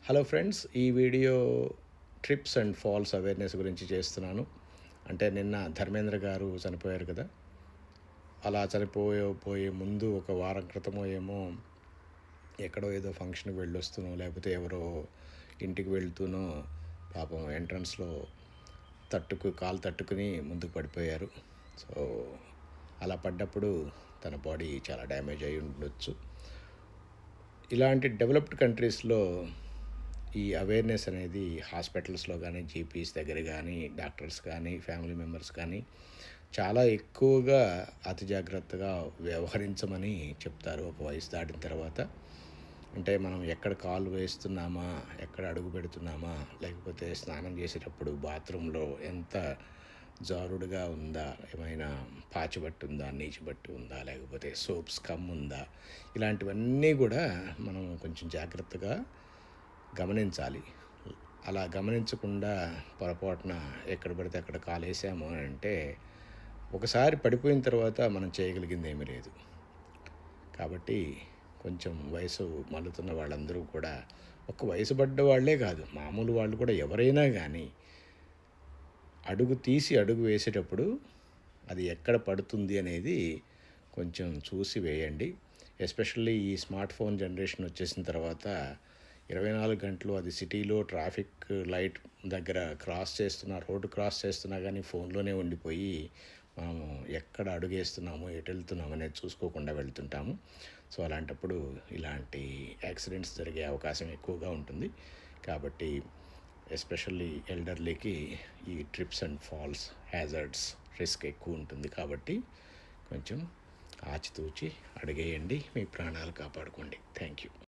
Hello friends, ఈ video trips and falls awareness గురించి చేస్తున్నాను. అంటే నిన్న ధర్మేంద్ర గారు చనిపోయారు కదా. అలా పోయే ముందు ఒక వారం క్రితమో ఏమో ఎక్కడో ఏదో ఫంక్షన్కి వెళ్ళొస్తూనో లేకపోతే ఎవరో ఇంటికి వెళ్తూనో పాపం ఎంట్రన్స్లో కాలు తట్టుకుని ముందుకు పడిపోయారు. సో అలా పడ్డప్పుడు తన బాడీ చాలా డ్యామేజ్ అయి ఉండొచ్చు. ఇలాంటి డెవలప్డ్ కంట్రీస్లో ఈ అవేర్నెస్ అనేది హాస్పిటల్స్లో కానీ, జీపీస్ దగ్గర కానీ, డాక్టర్స్ కానీ, ఫ్యామిలీ మెంబర్స్ కానీ చాలా ఎక్కువగా అతి జాగ్రత్తగా వ్యవహరించమని చెప్తారు ఒక వయసు దాటిన తర్వాత. అంటే మనం ఎక్కడ కాలు వేస్తున్నామా, ఎక్కడ అడుగు పెడుతున్నామా, లేకపోతే స్నానం చేసేటప్పుడు బాత్రూంలో ఎంత జారుడుగా ఉందా, ఏమైనా పాచిబట్టు ఉందా, నీచుబట్టు ఉందా, లేకపోతే సోప్స్ కమ్ ఉందా, ఇలాంటివన్నీ కూడా మనం కొంచెం జాగ్రత్తగా గమనించాలి. అలా గమనించకుండా పొరపాటున ఎక్కడ పడితే అక్కడ కాలేసాము అని అంటే ఒకసారి పడిపోయిన తర్వాత మనం చేయగలిగింది ఏమీ లేదు. కాబట్టి కొంచెం వయసు మల్లుతున్న వాళ్ళందరూ కూడా, ఒక వయసు పడ్డ వాళ్ళే కాదు, మామూలు వాళ్ళు కూడా ఎవరైనా కానీ అడుగు వేసేటప్పుడు అది ఎక్కడ పడుతుంది అనేది కొంచెం చూసి వేయండి. ఎస్పెషల్లీ ఈ స్మార్ట్ ఫోన్ జనరేషన్ వచ్చేసిన తర్వాత 24 గంటలు అది సిటీలో ట్రాఫిక్ లైట్ దగ్గర రోడ్డు క్రాస్ చేస్తున్నా కానీ ఫోన్లోనే ఉండిపోయి మనము ఎక్కడ అడుగేస్తున్నాము, ఎటు వెళ్తున్నాము అనేది చూసుకోకుండా వెళ్తుంటాము. సో అలాంటప్పుడు ఇలాంటి యాక్సిడెంట్స్ జరిగే అవకాశం ఎక్కువగా ఉంటుంది. కాబట్టి ఎస్పెషల్లీ ఎల్డర్లీకి ఈ trips and falls hazards risk ఎక్కువ ఉంటుంది. కాబట్టి కొంచెం ఆచితూచి అడిగేయండి, మీ ప్రాణాలు కాపాడుకోండి. Thank you.